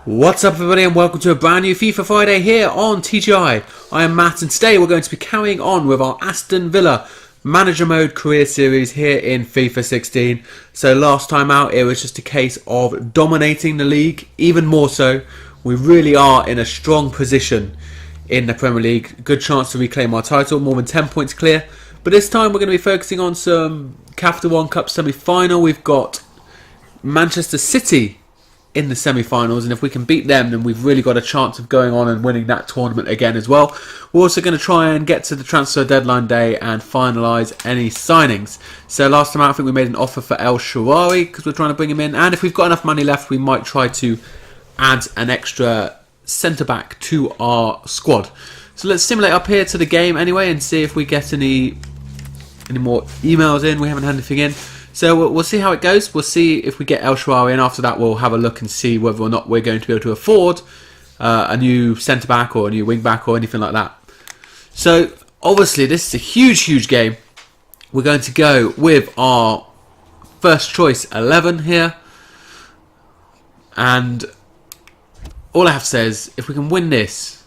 What's up everybody and welcome to a brand new FIFA Friday here on TGI. I am Matt and today we're going to be carrying on with our Aston Villa Manager Mode Career Series here in FIFA 16. So last time out it was just a case of dominating the league, even more so. We really are in a strong position in the Premier League. Good chance to reclaim our title, more than 10 points clear. But this time we're going to be focusing on some Capital One Cup semi-final. We've got Manchester City in the semi-finals, and if we can beat them then we've really got a chance of going on and winning that tournament again as well. We're also going to try and get to the transfer deadline day and finalise any signings. So last time out I think we made an offer for El Shaarawy because we're trying to bring him in, and if we've got enough money left we might try to add an extra centre-back to our squad. So let's simulate up here to the game anyway and see if we get any more emails in. We haven't had anything in. So we'll see how it goes. We'll see if we get El Shaarawy, and after that we'll have a look and see whether or not we're going to be able to afford a new centre-back or a new wing-back or anything like that. So obviously this is a huge game. We're going to go with our first choice 11 here. And all I have to say is if we can win this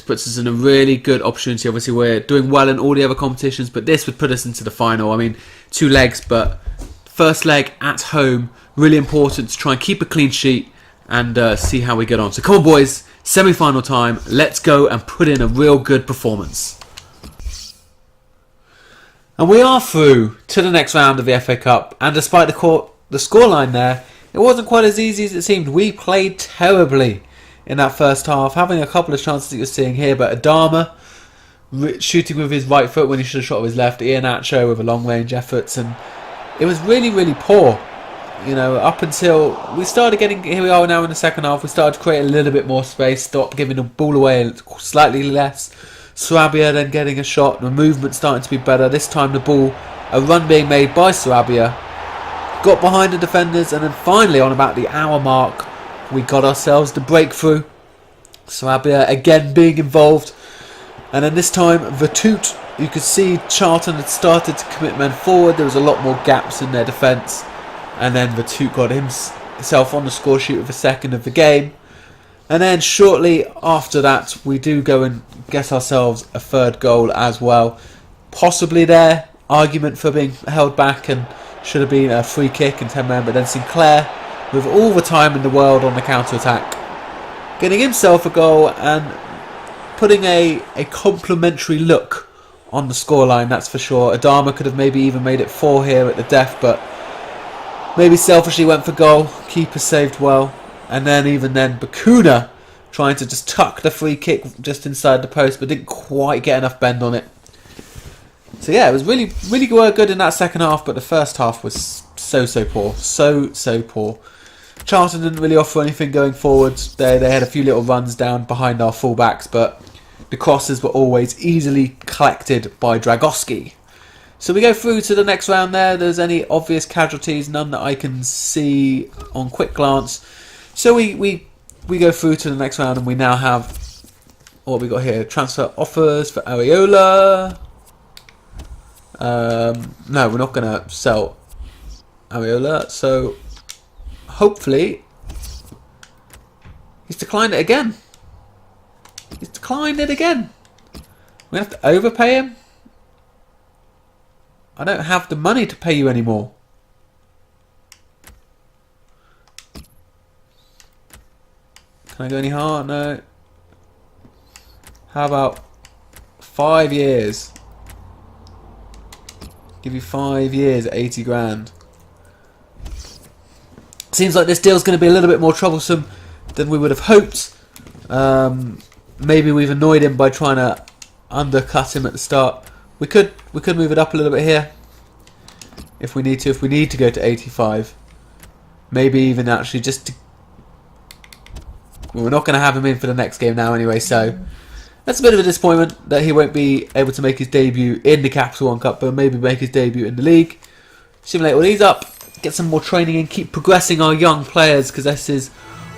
puts us in a really good opportunity. Obviously we're doing well in all the other competitions, but this would put us into the final. I mean, 2 legs, but first leg at home, really important to try and keep a clean sheet and see how we get on. So come on boys, semi-final time, let's go and put in a real good performance. And we are through to the next round of the FA Cup, and despite the scoreline there, it wasn't quite as easy as it seemed. We played terribly in that first half, having a couple of chances that you're seeing here, but Adama shooting with his right foot when he should have shot with his left, Iheanacho with a long range efforts, and it was really poor, you know, up until we started getting, here we are now in the second half, we started to create a little bit more space, stop giving the ball away slightly less. Sarabia then getting a shot, the movement starting to be better. This time the ball, a run being made by Sarabia, got behind the defenders, and then finally on about the hour mark we got ourselves the breakthrough. Sarabia again being involved, and then this time Vertoot, you could see Charlton had started to commit men forward. There was a lot more gaps in their defence, and then Vertoot got himself on the score sheet with a second of the game, and then shortly after that we do go and get ourselves a third goal as well. Possibly their argument for being held back and should have been a free kick and 10 men, but then Sinclair with all the time in the world on the counter-attack, getting himself a goal and putting a complimentary look on the scoreline, that's for sure. Adama could have maybe even made it 4 here at the death, but maybe selfishly went for goal. Keeper saved well, and then even then Bakuna trying to just tuck the free kick just inside the post, but didn't quite get enough bend on it. So yeah, it was really good in that second half, but the first half was so poor, so poor. Charlton didn't really offer anything going forwards. They had a few little runs down behind our fullbacks, but the crosses were always easily collected by Dragowski. So we go through to the next round there. There's any obvious casualties, none that I can see on quick glance. So we go through to the next round, and we now have what we got here. Transfer offers for Areola. No, we're not going to sell Areola, so hopefully he's declined it again. He's declined it again. We're going to have to overpay him. I don't have the money to pay you anymore. Can I go any higher? No. How about 5 years? Give you 5 years at 80 grand. Seems like this deal's going to be a little bit more troublesome than we would have hoped. Maybe we've annoyed him by trying to undercut him at the start. We could move it up a little bit here if we need to. If we need to go to 85, maybe even actually just to, well, we're not going to have him in for the next game now anyway, so that's a bit of a disappointment that he won't be able to make his debut in the Capital One Cup, but maybe make his debut in the league. Simulate all these up, get some more training in, keep progressing our young players, because this is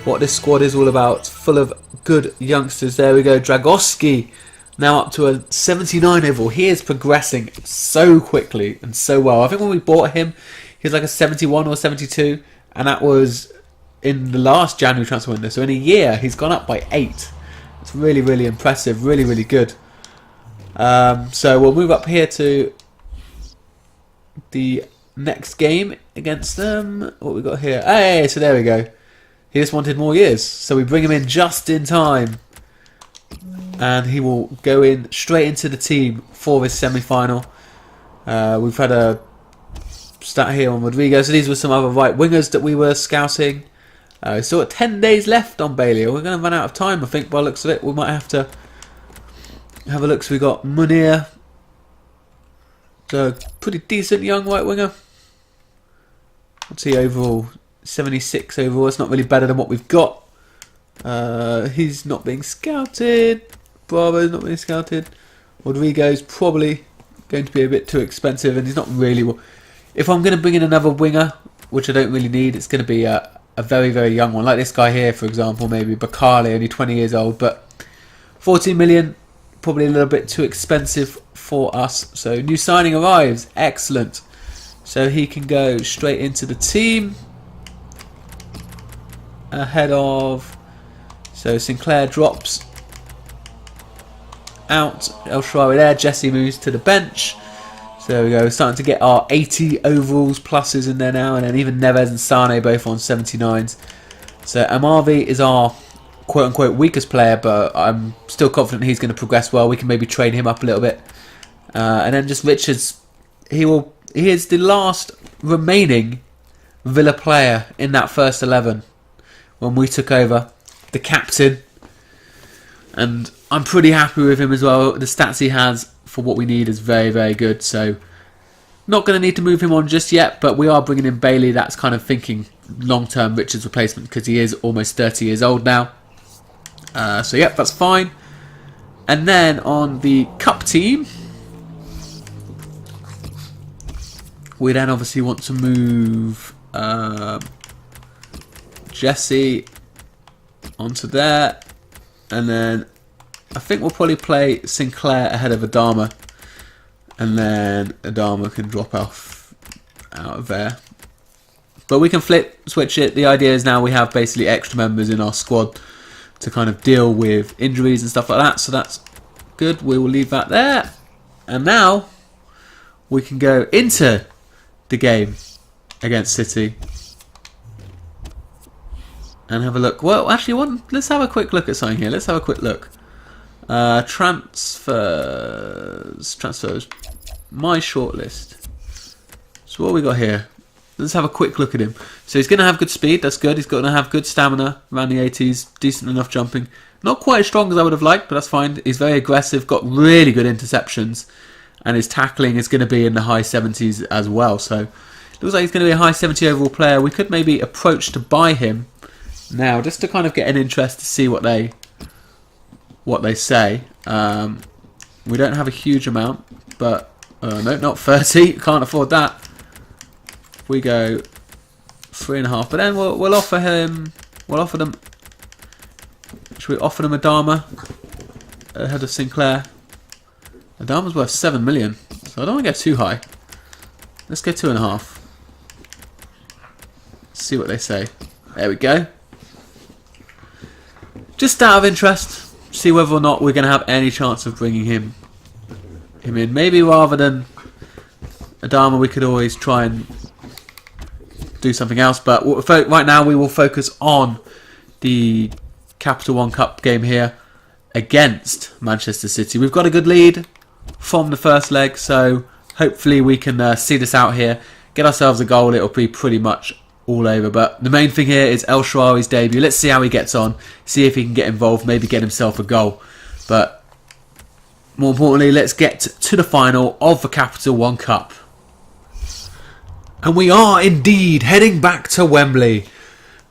what this squad is all about. It's full of good youngsters. There we go, Dragowski now up to a 79 overall. He is progressing so quickly and so well. I think when we bought him, he was like a 71 or 72, and that was in the last January transfer window. So in a year, he's gone up by 8. It's really, really impressive. Really, really good. So we'll move up here to the next game against them. What we got here? Hey, so there we go. He just wanted more years. So we bring him in just in time. And he will go in straight into the team for this semi-final. We've had a stat here on Rodrigo. So these were some other right wingers that we were scouting. So at 10 days left on Bailey. We're going to run out of time, I think, by the looks of it. We might have to have a look. So we got Munir. So pretty decent young right winger. What's he overall? 76 overall. It's not really better than what we've got. He's not being scouted. Bravo's not being scouted. Rodrigo's probably going to be a bit too expensive, and he's not really. If I'm going to bring in another winger, which I don't really need, it's going to be a very, very young one, like this guy here, for example, maybe Bakali, only 20 years old, but 14 million, probably a little bit too expensive for us. So new signing arrives, excellent. So he can go straight into the team ahead of. So Sinclair drops out. El Shaarawy there. Jesse moves to the bench. So there we go. We're starting to get our 80 overalls pluses in there now. And then even Neves and Sane both on 79s. So Amavi is our quote-unquote weakest player. But I'm still confident he's going to progress well. We can maybe train him up a little bit. And then just Richards. He is the last remaining Villa player in that first 11 when we took over. The captain, and I'm pretty happy with him as well. The stats he has for what we need is very, very good. So not going to need to move him on just yet, but we are bringing in Bailey. That's kind of thinking long-term Richards replacement because he is almost 30 years old now. So yep, that's fine. And then on the cup team, we then obviously want to move Jesse onto there, and then I think we'll probably play Sinclair ahead of Adama, and then Adama can drop off out of there. But we can switch it. The idea is now we have basically extra members in our squad to kind of deal with injuries and stuff like that, so that's good. We will leave that there, and now we can go into the game against City and have a look. Well, actually, let's have a quick look at something here. Let's have a quick look. Transfers. My shortlist. So what we got here? Let's have a quick look at him. So he's going to have good speed. That's good. He's going to have good stamina around the 80s. Decent enough jumping. Not quite as strong as I would have liked, but that's fine. He's very aggressive. Got really good interceptions. And his tackling is going to be in the high 70s as well. So looks like he's going to be a high 70 overall player. We could maybe approach to buy him now, just to kind of get an interest to see what they say. We don't have a huge amount, but no, not 30. Can't afford that. If we go 3.5, but then we'll offer him. We'll offer them. Should we offer them Adama ahead of Sinclair? Adama's worth 7 million, so I don't want to go too high. Let's go 2.5. See what they say. There we go. Just out of interest, see whether or not we're going to have any chance of bringing him in. Maybe rather than Adama, we could always try and do something else. But right now, we will focus on the Capital One Cup game here against Manchester City. We've got a good lead from the first leg, so hopefully we can see this out here, get ourselves a goal. It'll be pretty much all over. But the main thing here is El Shaarawy's debut. Let's see how he gets on, see if he can get involved, maybe get himself a goal. But more importantly, let's get to the final of the Capital One Cup. And we are indeed heading back to Wembley.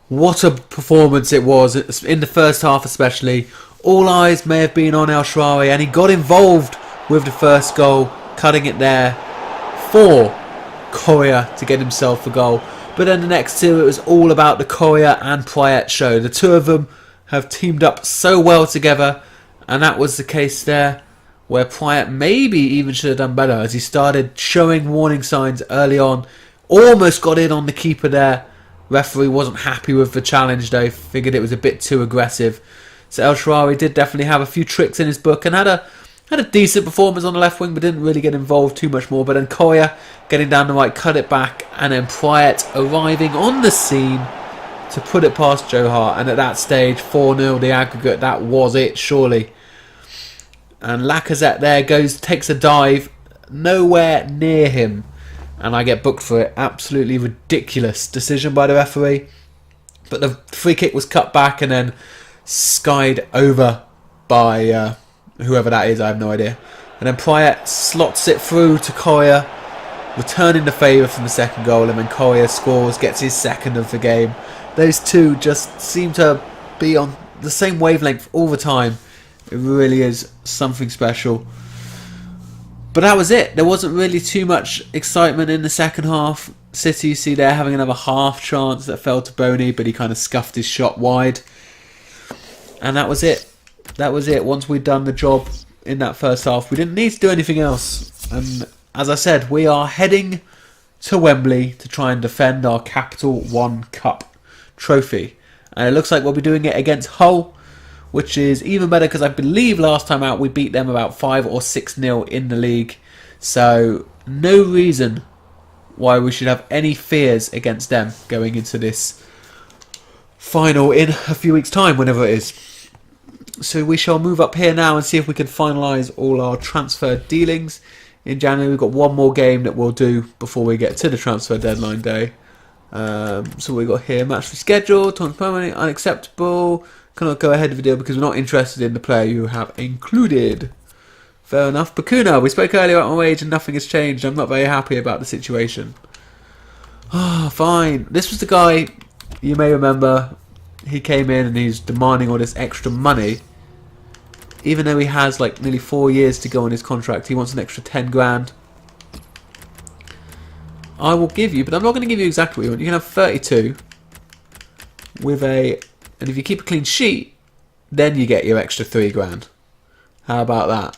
What a performance it was, in the first half especially. All eyes may have been on El Shaarawy, and he got involved with the first goal, cutting it there for Correa to get himself a goal. But then the next two, it was all about the Correa and Payet show. The two of them have teamed up so well together, and that was the case there, where Payet maybe even should have done better as he started showing warning signs early on. Almost got in on the keeper there, Referee wasn't happy with the challenge though, figured it was a bit too aggressive. So El Shaarawy did definitely have a few tricks in his book and had a decent performance on the left wing, but didn't really get involved too much more. But then Koya getting down the right, cut it back, and then Pryatt arriving on the scene to put it past Joe Hart. And at that stage, 4-0 the aggregate, that was it surely. And Lacazette there takes a dive, nowhere near him, and I get booked for it. Absolutely ridiculous decision by the referee. But the free kick was cut back and then skied over by whoever that is, I have no idea. And then Pryatt slots it through to Koya, returning the favour from the second goal, and then Koya scores, gets his second of the game. Those two just seem to be on the same wavelength all the time. It really is something special. But that was it. There wasn't really too much excitement in the second half. City, you see there, having another half chance that fell to Boney, but he kind of scuffed his shot wide. And that was it. That was it. Once we'd done the job in that first half, we didn't need to do anything else. And as I said, we are heading to Wembley to try and defend our Capital One Cup trophy. And it looks like we'll be doing it against Hull, which is even better because I believe last time out we beat them about 5 or 6-0 in the league. So no reason why we should have any fears against them going into this final in a few weeks' time, whenever it is. So we shall move up here now and see if we can finalise all our transfer dealings. In January we've got one more game that we'll do before we get to the transfer deadline day. So we've got here, match rescheduled, time permanent, unacceptable. Cannot go ahead with the deal because we're not interested in the player you have included. Fair enough. Bakuna, we spoke earlier about my wage and nothing has changed. I'm not very happy about the situation. Ah, fine. This was the guy, you may remember, he came in and he's demanding all this extra money. Even though he has like nearly 4 years to go on his contract, he wants an extra 10 grand. I will give you, but I'm not going to give you exactly what you want. You can have 32 with a... And if you keep a clean sheet, then you get your extra 3 grand. How about that?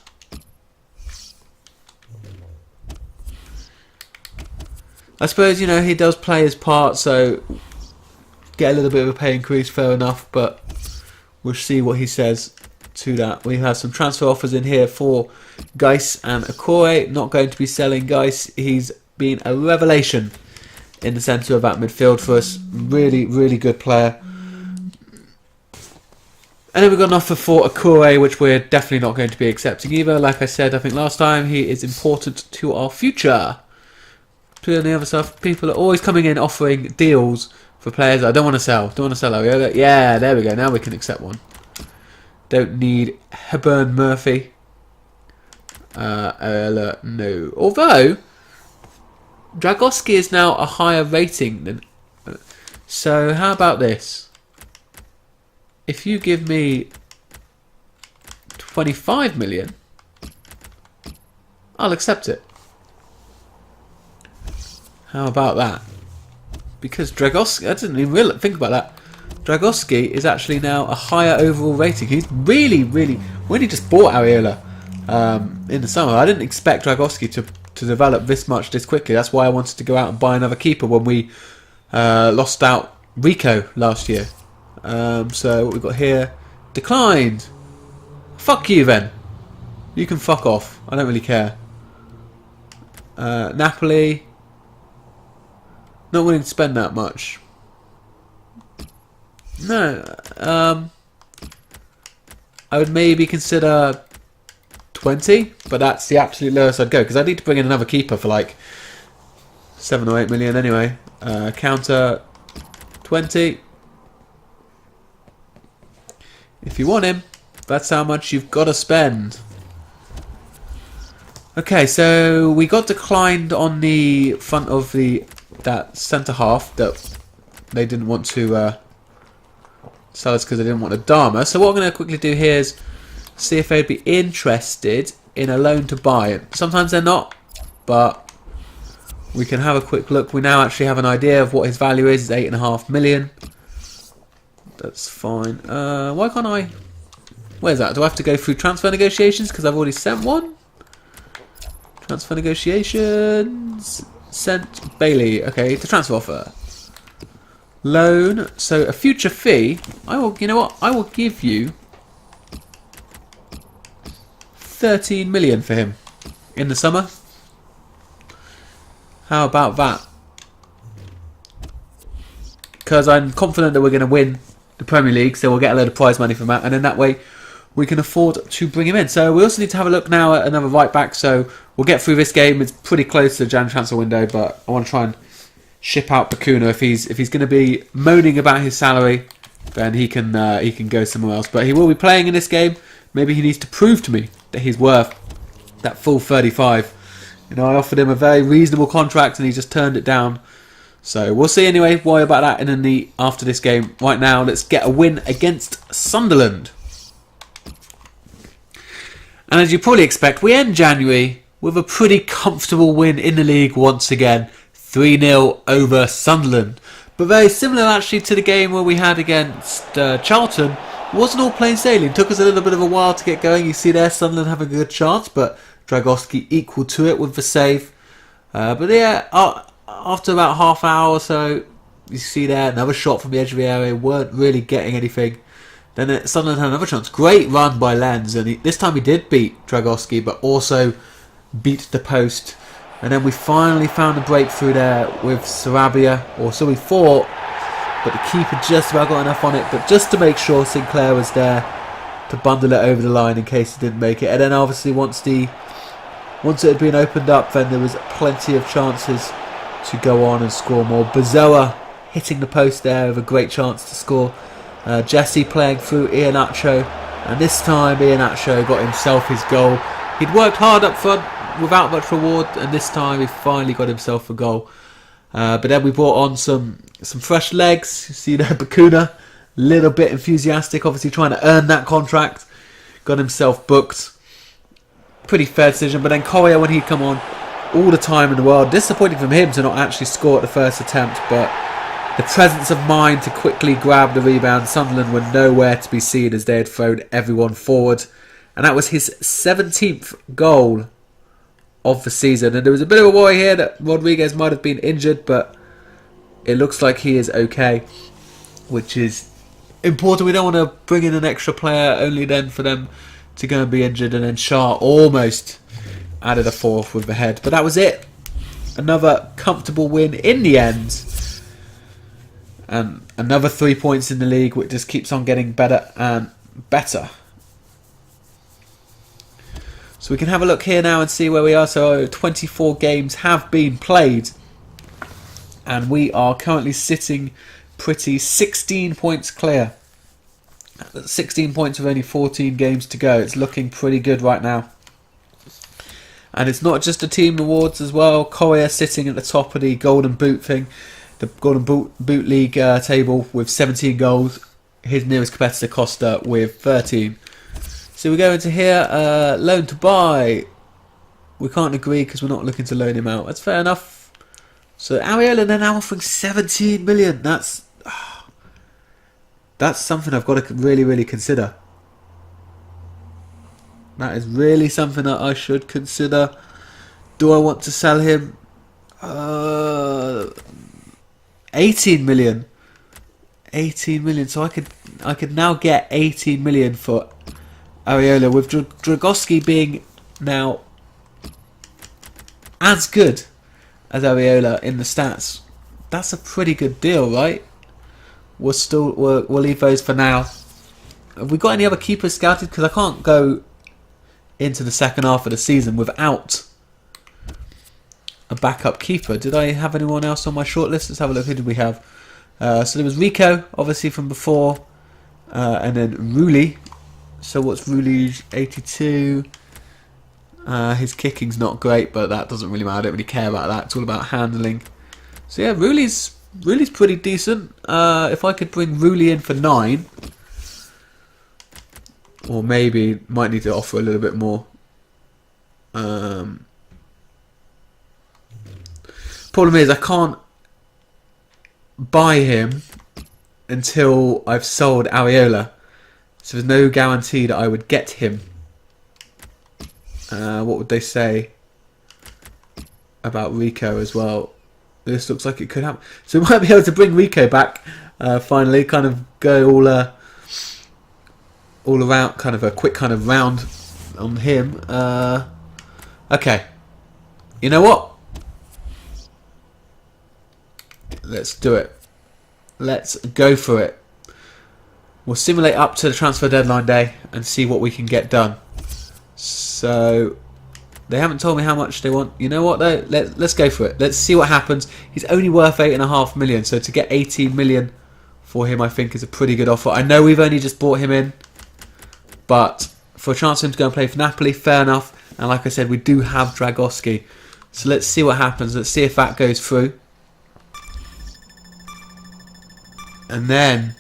I suppose, you know, he does play his part, so get a little bit of a pay increase, fair enough, but we'll see what he says to that. We have some transfer offers in here for Geis and Akore. Not going to be selling Geis. He's been a revelation in the centre of that midfield for us. Really, really good player. And then we've got an offer for Akure, which we're definitely not going to be accepting either. Like I said, I think last time, he is important to our future. To the other stuff, people are always coming in offering deals for players that I don't want to sell. Don't want to sell Ariola. Yeah, there we go. Now we can accept one. Don't need Hepburn Murphy. Ariola, no. Although, Dragowski is now a higher rating than... So, how about this? If you give me 25 million, I'll accept it. How about that? Because Dragowski, I didn't even really think about that. Dragowski is actually now a higher overall rating. He's really, really... We only just bought Ariola in the summer. I didn't expect Dragowski to develop this much this quickly. That's why I wanted to go out and buy another keeper when we lost out Rico last year. So what we've got here, declined. Fuck you then. You can fuck off. I don't really care. Napoli, not willing to spend that much. No. I would maybe consider 20, but that's the absolute lowest I'd go because I need to bring in another keeper for like 7 or 8 million anyway. Counter 20. If you want him, that's how much you've got to spend. Okay, so we got declined on the front of that centre half that they didn't want to sell us because they didn't want a Dharma. So what I'm going to quickly do here is see if they'd be interested in a loan to buy. Sometimes they're not, but we can have a quick look. We now actually have an idea of what his value is. It's 8.5 million. That's fine. Why can't I... Where's that? Do I have to go through transfer negotiations because I've already sent one? Transfer negotiations. Sent Bailey. Okay, the transfer offer. loan. So a future fee. I will. You know what? I will give you 13 million for him in the summer. How about that? Because I'm confident that we're going to win the Premier League, so we'll get a load of prize money from that, and in that way we can afford to bring him in. So we also need to have a look now at another right back. So we'll get through this game. It's pretty close to the Jan transfer window, but I want to try and ship out Bakuna. If he's going to be moaning about his salary, then he can go somewhere else. But he will be playing in this game. Maybe he needs to prove to me that he's worth that full 35. You know, I offered him a very reasonable contract and he just turned it down. So we'll see anyway. Worry about that in the after this game. Right now, let's get a win against Sunderland. And as you probably expect, we end January with a pretty comfortable win in the league once again. 3-0 over Sunderland. But very similar actually to the game where we had against Charlton. It wasn't all plain sailing. It took us a little bit of a while to get going. You see there, Sunderland having a good chance, but Dragowski equal to it with the save. But yeah, after about half an hour or so, you see there, another shot from the edge of the area. Weren't really getting anything. Then Sunderland had another chance. Great run by Lenz. And this time he did beat Dragowski, but also beat the post. And then we finally found a breakthrough there with Sarabia. Or so we thought. But the keeper just about got enough on it. But just to make sure Sinclair was there to bundle it over the line in case he didn't make it. And then obviously once it had been opened up, then there was plenty of chances to go on and score more. Bazoa hitting the post there with a great chance to score. Jesse playing through Iheanacho, and this time Iheanacho got himself his goal. He'd worked hard up front without much reward, and this time he finally got himself a goal. But then we brought on some fresh legs. You see there, Bakuna, a little bit enthusiastic, obviously trying to earn that contract. Got himself booked. Pretty fair decision, but then Correa, when he'd come on, all the time in the world. Disappointing from him to not actually score at the first attempt, but the presence of mind to quickly grab the rebound. Sunderland were nowhere to be seen as they had thrown everyone forward. And that was his 17th goal of the season. And there was a bit of a worry here that Rodriguez might have been injured, but it looks like he is okay, which is important. We don't want to bring in an extra player only then for them to go and be injured. And then Shah almost added a fourth with the head. But that was it. Another comfortable win in the end. And another 3 points in the league, which just keeps on getting better and better. So we can have a look here now and see where we are. So 24 games have been played. And we are currently sitting pretty 16 points clear. 16 points with only 14 games to go. It's looking pretty good right now. And it's not just the team awards as well. Correa sitting at the top of the Golden Boot thing. The Golden Boot League table with 17 goals. His nearest competitor, Costa, with 13. So we go into here, loan to buy. We can't agree because we're not looking to loan him out. That's fair enough. So Areola, they're now offering 17 million. That's something I've got to really, really consider. That is really something that I should consider. Do I want to sell him? 18 million. 18 million. So I could now get 18 million for Areola, with Dragowski being now as good as Areola in the stats. That's a pretty good deal, right? We'll leave those for now. Have we got any other keepers scouted? Because I can't go into the second half of the season without a backup keeper. Did I have anyone else on my shortlist? Let's have a look. Who did we have? So there was Rico, obviously from before, and then Rulli. So what's Rulli's 82? His kicking's not great, but that doesn't really matter. I don't really care about that. It's all about handling. So yeah, Rulli's pretty decent. If I could bring Rulli in for 9, or maybe might need to offer a little bit more. Problem is, I can't buy him until I've sold Areola. So there's no guarantee that I would get him. What would they say about Rico as well? this looks like it could happen. So we might be able to bring Rico back finally. Kind of go all around. Kind of a quick kind of round on him. Okay. You know what? Let's do it. Let's go for it. We'll simulate up to the transfer deadline day and see what we can get done. So, they haven't told me how much they want. You know what though? Let's go for it. Let's see what happens. He's only worth 8.5 million. So to get 18 million for him, I think is a pretty good offer. I know we've only just bought him in, but for a chance for him to go and play for Napoli, fair enough. And like I said, we do have Dragowski. So let's see what happens. Let's see if that goes through. And then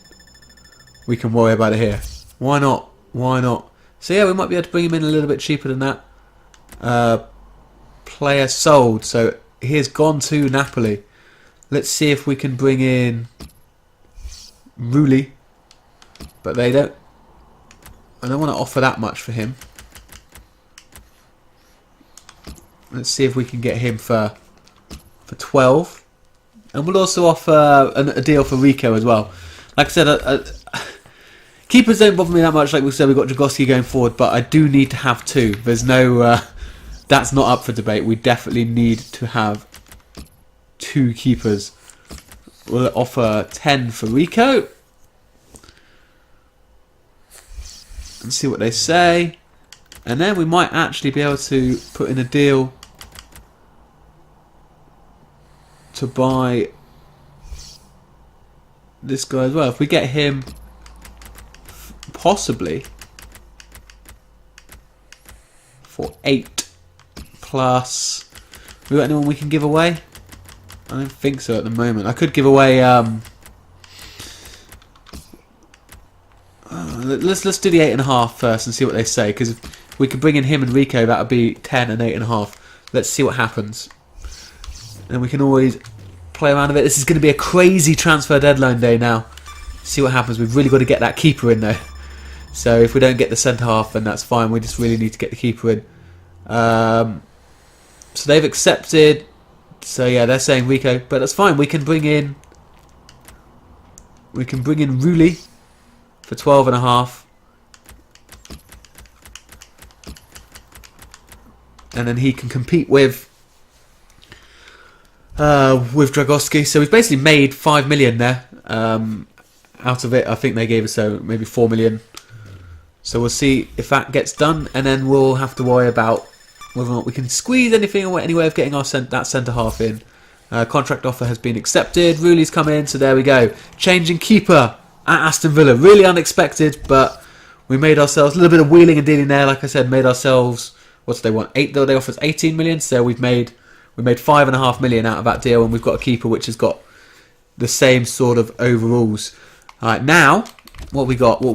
we can worry about it here. Why not? Why not? So yeah, we might be able to bring him in a little bit cheaper than that. Player sold. So he has gone to Napoli. Let's see if we can bring in Rulli. But they don't. I don't want to offer that much for him. Let's see if we can get him for 12. And we'll also offer a deal for Rico as well. Like I said, keepers don't bother me that much. Like we said, we've got Dragowski going forward, but I do need to have 2. There's no... that's not up for debate. We definitely need to have 2 keepers. We'll offer 10 for Rico. And see what they say. And then we might actually be able to put in a deal to buy this guy as well. If we get him, possibly for 8 plus. We got anyone we can give away? I don't think so at the moment. I could give away. Let's do the 8.5 first and see what they say. Because if we could bring in him and Rico, that would be 10 and 8.5. Let's see what happens. And we can always play around with it. This is going to be a crazy transfer deadline day now. See what happens. We've really got to get that keeper in though. So if we don't get the centre half, then that's fine. We just really need to get the keeper in. So they've accepted. So yeah, they're saying Rico, but that's fine. We can bring in. Rulli for 12.5. And then he can compete with Dragowski. So we've basically made 5 million there. Out of it, I think they gave us maybe 4 million. So we'll see if that gets done, and then we'll have to worry about whether or not we can squeeze anything or any way of getting that centre half in. Contract offer has been accepted. Rulli's come in, so there we go. Changing keeper at Aston Villa. Really unexpected, but we made ourselves a little bit of wheeling and dealing there. Like I said, made ourselves. What do they want? They offer us 18 million, so we made 5.5 million out of that deal, and we've got a keeper which has got the same sort of overalls. All right, now what we got? So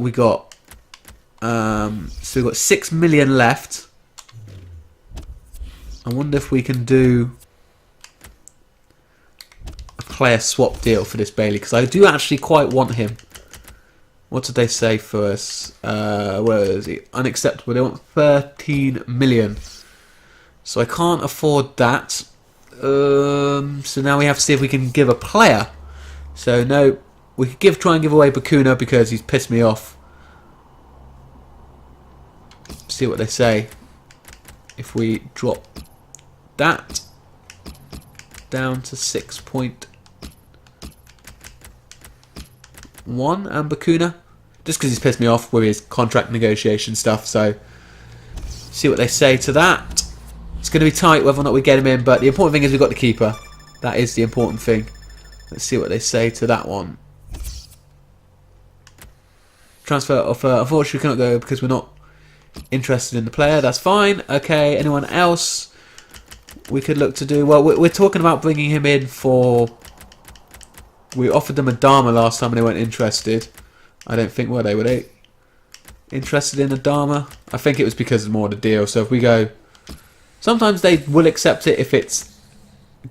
we've got 6 million left. I wonder if we can do a player swap deal for this Bailey, because I do actually quite want him. What did they say for us? Where is he? Unacceptable. They want 13 million. So I can't afford that. So now we have to see if we can give a player. So no, we could try and give away Bakuna because he's pissed me off. See what they say. If we drop that down to 6.1 and Bakuna, just because he's pissed me off with his contract negotiation stuff. So see what they say to that. It's going to be tight whether or not we get him in, but the important thing is we've got the keeper. That is the important thing. Let's see what they say to that one. Transfer offer. Unfortunately, we cannot go because we're not interested in the player. That's fine. Okay, anyone else we could look to do? Well, we're talking about bringing him in for... We offered them a Dharma last time and they weren't interested. I don't think, were they interested in a Dharma? I think it was because of more of the deal. So if we go... Sometimes they will accept it if it's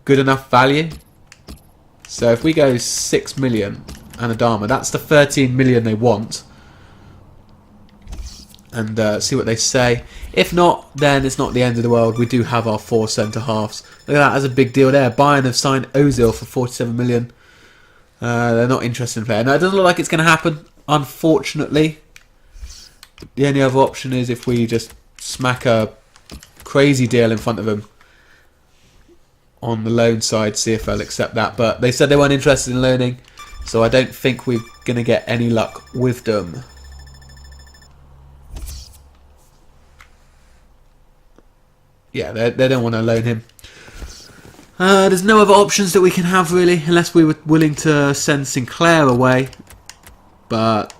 good enough value. So if we go 6 million and a Dharma, that's the 13 million they want. and see what they say. If not, then it's not the end of the world. We do have our 4 centre-halves. Look at that, that's a big deal there. Bayern have signed Ozil for 47 million. They're not interested in playing. Now, it doesn't look like it's going to happen, unfortunately. The only other option is if we just smack a crazy deal in front of them on the loan side, see if they'll accept that. But they said they weren't interested in loaning, so I don't think we're going to get any luck with them. Yeah, they don't want to loan him. There's no other options that we can have, really, unless we were willing to send Sinclair away. But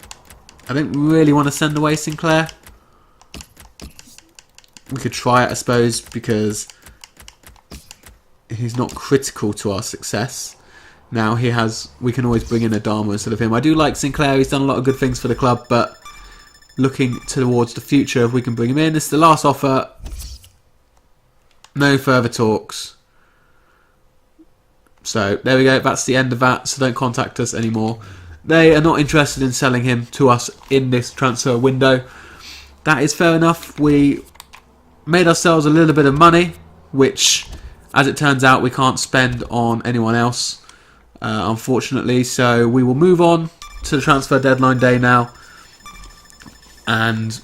I don't really want to send away Sinclair. We could try it, I suppose, because he's not critical to our success. Now we can always bring in Adama instead of him. I do like Sinclair, he's done a lot of good things for the club, but looking towards the future, if we can bring him in. This is the last offer. No further talks. So there we go, that's the end of that, so don't contact us anymore. They are not interested in selling him to us in this transfer window. That is fair enough. We made ourselves a little bit of money, which, as it turns out, we can't spend on anyone else, unfortunately. So we will move on to the transfer deadline day now and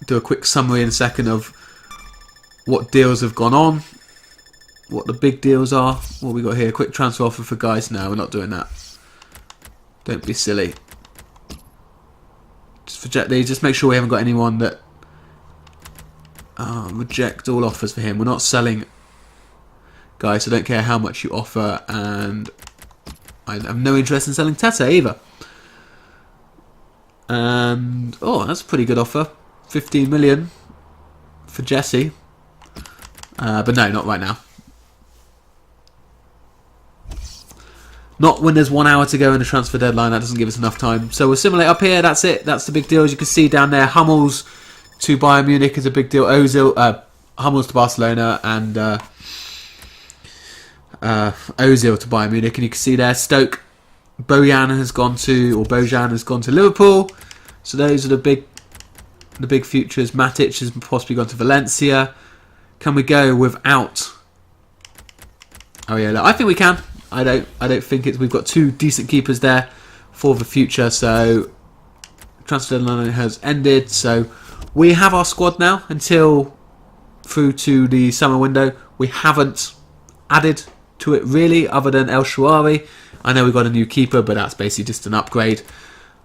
do a quick summary in a second of what deals have gone on, what the big deals are. What we got here? Quick transfer offer for guys. No, we're not doing that. Don't be silly. Just reject these. Just make sure we haven't got anyone that... reject all offers for him. We're not selling guys, so I don't care how much you offer, and I have no interest in selling Tete either. And oh, that's a pretty good offer. 15 million for Jesse. But no, not right now. Not when there's 1 hour to go in the transfer deadline. That doesn't give us enough time. So we'll simulate up here. That's it. That's the big deal. As you can see down there, Hummels to Bayern Munich is a big deal. Ozil, Hummels to Barcelona, and Ozil to Bayern Munich. And you can see there, Stoke, Bojan has gone to Liverpool. So those are the big futures. Matic has possibly gone to Valencia. Can we go without? Oh yeah, look, I think we can. I don't think it's. We've got 2 decent keepers there for the future. So transfer deadline has ended. So we have our squad now until through to the summer window. We haven't added to it really, other than El Shaarawy. I know we've got a new keeper, but that's basically just an upgrade.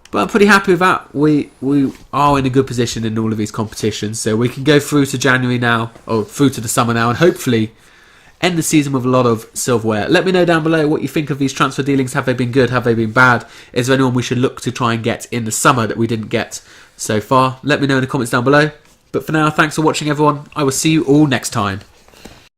But I'm pretty happy with that. We are in a good position in all of these competitions, so we can go through to January now, or through to the summer now, and hopefully end the season with a lot of silverware. Let me know down below what you think of these transfer dealings. Have they been good? Have they been bad? Is there anyone we should look to try and get in the summer that we didn't get so far? Let me know in the comments down below. But for now, thanks for watching, everyone. I will see you all next time.